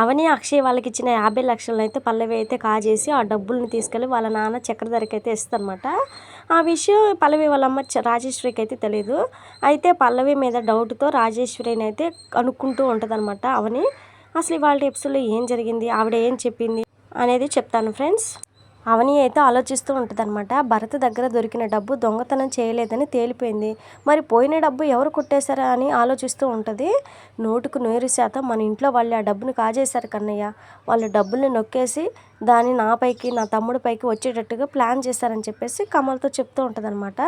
అవని, అక్షయ్ వాళ్ళకిచ్చిన 50 లక్షలనైతే పల్లవి అయితే కాజేసి ఆ డబ్బుల్ని తీసుకెళ్ళి వాళ్ళ నాన్న చక్రధరకైతే ఇస్తదనమాట. ఆ విషయం పల్లవి వాళ్ళమ్మ రాజేశ్వరికైతే తెలీదు. అయితే పల్లవి మీద డౌట్‌తో రాజేశ్వరినైతే కనుక్కుంటూ ఉంటదనమాట అవని. అసలు ఇవాల్టి ఎపిసోడ్‌లో ఏం జరిగింది? ఆవిడ ఏం చెప్పింది? అనేది చెప్తాను ఫ్రెండ్స్. అవని అయితే ఆలోచిస్తూ ఉంటదనమాట. భరత్ దగ్గర దొరికిన డబ్బు దొంగతనం చేయలేదని తేలిపోయింది. మరి పోయిన డబ్బు ఎవరు కొట్టేశారా అని ఆలోచిస్తూ ఉంటది. 100% మన ఇంట్లో వాళ్ళు ఆ డబ్బుని కాజేశారు కన్నయ్య. వాళ్ళు డబ్బుల్ని నొక్కేసి దాన్ని నా పైకి, నా తమ్ముడి పైకి వచ్చేటట్టుగా ప్లాన్ చేశారని చెప్పేసి కమల్‌తో చెప్తూ ఉంటదనమాట.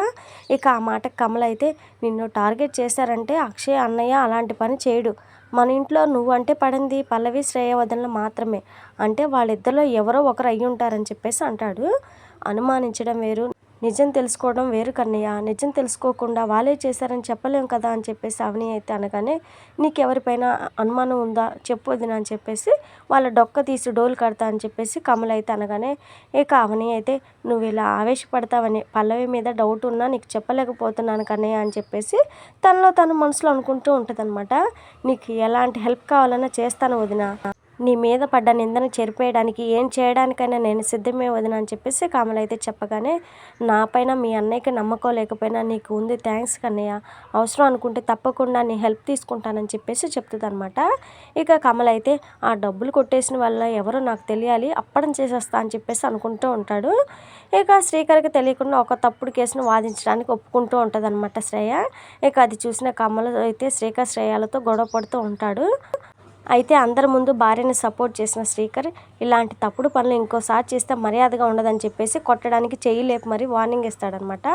ఇక ఆ మాటకి కమల్ అయితే నిన్ను టార్గెట్ చేశారంటే అక్షయ్ అన్నయ్య అలాంటి పని చేయడు. మన ఇంట్లో నువ్వంటే పడింది పల్లవి, శ్రేయ వదినలు మాత్రమే. అంటే వాళ్ళిద్దరిలో ఎవరో ఒకరు అయ్యుంటారని చెప్పేసి అంటాడు. అనుమానించడం వేరు, నిజం తెలుసుకోవడం వేరు కన్నయ్య. నిజం తెలుసుకోకుండా వాళ్ళే చేశారని చెప్పలేం కదా అని చెప్పేసి అవని అయితే అనగానే, నీకెవరిపైన అనుమానం ఉందా చెప్పు వదిన అని చెప్పేసి వాళ్ళ డొక్క తీసి డోలు కడతా అని చెప్పేసి కమల్ అయితే అనగానే, ఇక అవని అయితే నువ్వు ఇలా ఆవేశపడతావని పల్లవి మీద డౌట్ ఉన్నా నీకు చెప్పలేకపోతున్నాను కన్నయ్య అని చెప్పేసి తనలో తను మనసులో అనుకుంటూ ఉంటుందన్నమాట. నీకు ఎలాంటి హెల్ప్ కావాలన్నా చేస్తాను వదిన. నీ మీద పడ్డ నిందను చెరిపేయడానికి ఏం చేయడానికైనా నేను సిద్ధమే వదిన అని చెప్పేసి కమల్ అయితే చెప్పగానే, నా పైన మీ అన్నయ్యకి నమ్మకం లేకపోయినా నీకు ఉంది థ్యాంక్స్ కన్నయ్య. అవసరం అనుకుంటే తప్పకుండా నీ హెల్ప్ తీసుకుంటానని చెప్పేసి చెప్తుందనమాట. ఇక కమల్ అయితే ఆ డబ్బులు కొట్టేసిన వల్ల ఎవరో నాకు తెలియాలి, అప్పడం చేసేస్తా అని చెప్పేసి అనుకుంటూ ఉంటాడు. ఇక శ్రీకర్కి తెలియకుండా ఒక తప్పుడు కేసును వాదించడానికి ఒప్పుకుంటూ ఉంటుందన్నమాట శ్రేయ. ఇక అది చూసిన కమల్ అయితే శ్రీకర్ శ్రేయాలతో గొడవ పడుతూ ఉంటాడు. అయితే అందరి ముందు భార్యని సపోర్ట్ చేసిన శ్రీకర్ ఇలాంటి తప్పుడు పనులు ఇంకోసారి చేస్తే మర్యాదగా ఉండదని చెప్పేసి కొట్టడానికి చెయ్యి లేపి మరీ వార్నింగ్ ఇస్తాడనమాట.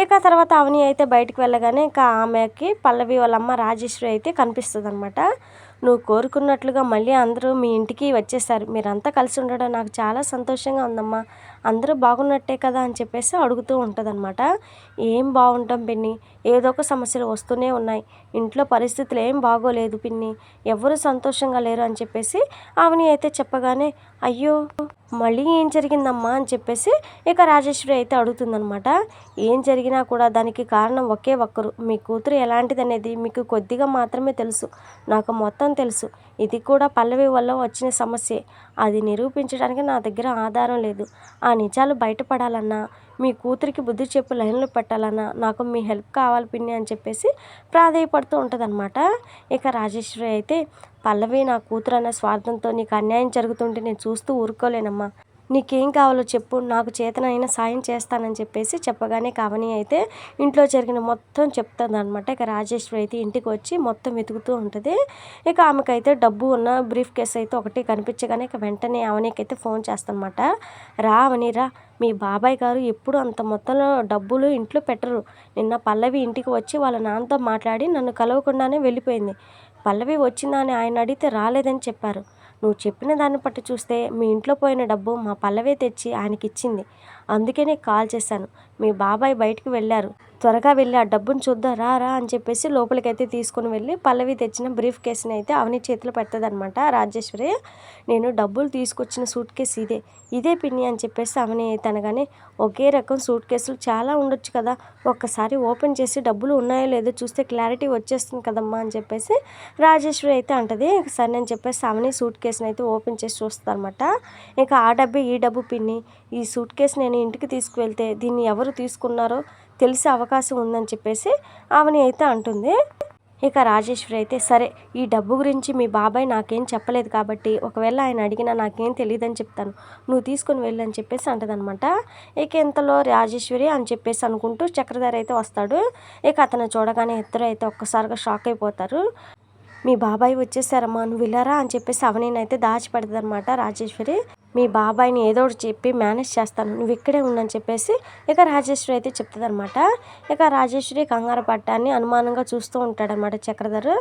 ఇక తర్వాత అవని అయితే బయటికి వెళ్ళగానే ఇక ఆమెకి పల్లవి వాళ్ళమ్మ రాజేశ్వరి అయితే కనిపిస్తుంది అనమాట. నువ్వు కోరుకున్నట్లుగా మళ్ళీ అందరూ మీ ఇంటికి వచ్చేసారు. మీరంతా కలిసి ఉండడం నాకు చాలా సంతోషంగా ఉందమ్మా. అందరూ బాగున్నట్టే కదా అని చెప్పేసి అడుగుతూ ఉంటుందన్నమాట. ఏం బాగుంటాం పిన్ని, ఏదో ఒక సమస్యలు వస్తూనే ఉన్నాయి. ఇంట్లో పరిస్థితులు ఏం బాగోలేదు పిన్ని, ఎవరు సంతోషంగా లేరు అని చెప్పేసి అవని అయితే చెప్పగానే, అయ్యో మళ్ళీ ఏం జరిగిందమ్మా అని చెప్పేసి ఇక రాజేశ్వరి అయితే అడుగుతుందనమాట. ఏం జరిగినా కూడా దానికి కారణం ఒకే ఒక్కరు. మీ కూతురు ఎలాంటిది అనేది మీకు కొద్దిగా మాత్రమే తెలుసు, నాకు మొత్తం తెలుసు. ఇది కూడా పల్లవి వల్ల వచ్చిన సమస్యే. అది నిరూపించడానికి నా దగ్గర ఆధారం లేదు. ఆ నిజాలు బయటపడాలన్నా, మీ కూతురికి బుద్ధి చెప్పు లైన్లో పెట్టాలన్నా నాకు మీ హెల్ప్ కావాలి పిన్ని అని చెప్పేసి ప్రాధేయపడుతూ ఉంటుందన్నమాట. ఇక రాజేశ్వరి అయితే, పల్లవి నా కూతురు అన్న స్వార్థంతో నీకు అన్యాయం జరుగుతుంటే నేను చూస్తూ ఊరుకోలేనమ్మా. నీకేం కావాలో చెప్పు, నాకు చేతనైన సాయం చేస్తానని చెప్పేసి చెప్పగానే కవని అయితే ఇంట్లో జరిగిన మొత్తం చెప్తుందనమాట. ఇక రాజేశ్వరి అయితే ఇంటికి వచ్చి మొత్తం వెతుకుతూ ఉంటుంది. ఇక ఆమెకైతే డబ్బు ఉన్న బ్రీఫ్ కేస్ అయితే ఒకటి కనిపించగానే ఇక వెంటనే అవనీకైతే ఫోన్ చేస్తానమాట. రా అవని రా, మీ బాబాయ్ గారు ఎప్పుడు అంత మొత్తంలో డబ్బులు ఇంట్లో పెట్టరు. నిన్న పల్లవి ఇంటికి వచ్చి వాళ్ళ నాన్నతో మాట్లాడి నన్ను కలవకుండానే వెళ్ళిపోయింది. పల్లవి వచ్చిందా అని ఆయన అడిగితే రాలేదని చెప్పారు. నువ్వు చెప్పిన దాన్ని బట్టి చూస్తే మీ ఇంట్లో పోయిన డబ్బు మా పల్లవే తెచ్చి ఆయనకి ఇచ్చింది. అందుకే నీకు కాల్ చేశాను. మీ బాబాయ్ బయటికి వెళ్ళారు, త్వరగా వెళ్ళి ఆ డబ్బును చూద్దాం రా రా అని చెప్పేసి లోపలికైతే తీసుకుని వెళ్ళి పల్లవి తెచ్చిన బ్రీఫ్ కేసుని అయితే అవని చేతిలో పెడతదనమాట రాజేశ్వరి. నేను డబ్బులు తీసుకొచ్చిన సూట్ కేసు ఇదే పిన్ని అని చెప్పేసి అవని అయితే అనగానే, ఒకే రకం సూట్ కేసులు చాలా ఉండొచ్చు కదా, ఒక్కసారి ఓపెన్ చేసి డబ్బులు ఉన్నాయో లేదో చూస్తే క్లారిటీ వచ్చేస్తుంది కదమ్మా అని చెప్పేసి రాజేశ్వరి అయితే అంటది. సరే అని చెప్పేసి అవని సూట్ కేసుని అయితే ఓపెన్ చేసి చూస్తుంది అనమాట. ఇంకా ఆ డబ్బు ఈ డబ్బు పిన్ని, ఈ సూట్ కేసు నేను ఇంటికి తీసుకువెళ్తే దీన్ని ఎవరు తీసుకున్నారో తెలిసే అవకాశం ఉందని చెప్పేసి అవని అయితే అంటుంది. ఇక రాజేశ్వరి అయితే, సరే ఈ డబ్బు గురించి మీ బాబాయ్ నాకేం చెప్పలేదు కాబట్టి ఒకవేళ ఆయన అడిగినా నాకేం తెలియదని చెప్తాను, నువ్వు తీసుకొని వెళ్ళి అని చెప్పేసి అంటదనమాట. ఇక ఇంతలో రాజేశ్వరి అని చెప్పేసి అనుకుంటూ చక్రధర్ అయితే వస్తాడు. ఇక అతను చూడగానే ఇద్దరు అయితే ఒక్కసారిగా షాక్ అయిపోతారు. మీ బాబాయ్ వచ్చేసారమ్మా, నువ్వు వెళ్ళారా అని చెప్పేసి అవనీనైతే దాచిపెడతాది అనమాట రాజేశ్వరి. మీ బాబాయ్ని ఏదో ఒకటి చెప్పి మేనేజ్ చేస్తాను, నువ్వు ఇక్కడే ఉండని చెప్పేసి ఇక రాజేశ్వరి అయితే చెప్తుంది అనమాట. ఇక రాజేశ్వరి కంగారు పడ్డాన్ని అనుమానంగా చూస్తూ ఉంటాడనమాట చక్రధర్.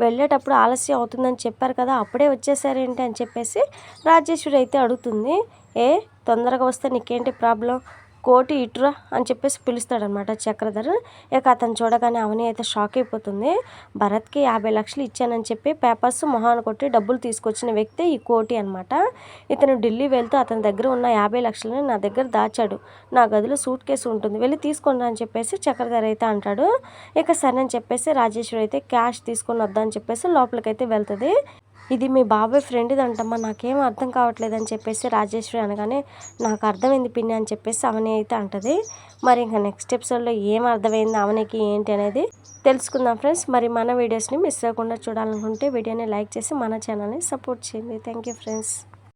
వెళ్ళేటప్పుడు ఆలస్యం అవుతుందని చెప్పారు కదా, అప్పుడే వచ్చేసారేంటి అని చెప్పేసి రాజేశ్వరి అయితే అడుగుతుంది. తొందరగా వస్తే నీకేంటి ప్రాబ్లం, కోటి ఇటురా అని చెప్పేసి పిలుస్తాడనమాట చక్రధర్. ఇక అతను చూడగానే అవని అయితే షాక్ అయిపోతుంది. భరత్కి 50 లక్షలు ఇచ్చానని చెప్పి పేపర్స్ మొహాన్ని కొట్టి డబ్బులు తీసుకొచ్చిన వ్యక్తి ఈ కోటి అనమాట. ఇతను ఢిల్లీ వెళ్తూ అతని దగ్గర ఉన్న 50 లక్షలని నా దగ్గర దాచాడు, నా గదిలో సూట్ కేసు ఉంటుంది, వెళ్ళి తీసుకోండి అని చెప్పేసి చక్రధర్ అయితే అంటాడు. ఇక సరే అని చెప్పేసి రాజేశ్వరి అయితే క్యాష్ తీసుకొని వద్దని చెప్పేసి లోపలికైతే వెళ్తుంది. ఇది మీ బాబాయ్ ఫ్రెండ్ది అంటమ్మా, నాకేం అర్థం కావట్లేదు అని చెప్పేసి రాజేశ్వరి అనగానే, నాకు అర్థమైంది పిన్ని అని చెప్పేసి అవని అయితే అంటది. మరి ఇంకా నెక్స్ట్ ఎపిసోడ్లో ఏం అర్థమైంది అవనికి ఏంటి అనేది తెలుసుకుందాం ఫ్రెండ్స్. మరి మన వీడియోస్ని మిస్ అవ్వకుండా చూడాలనుకుంటే వీడియోని లైక్ చేసి మన ఛానల్ని సపోర్ట్ చేయండి. Thank you friends.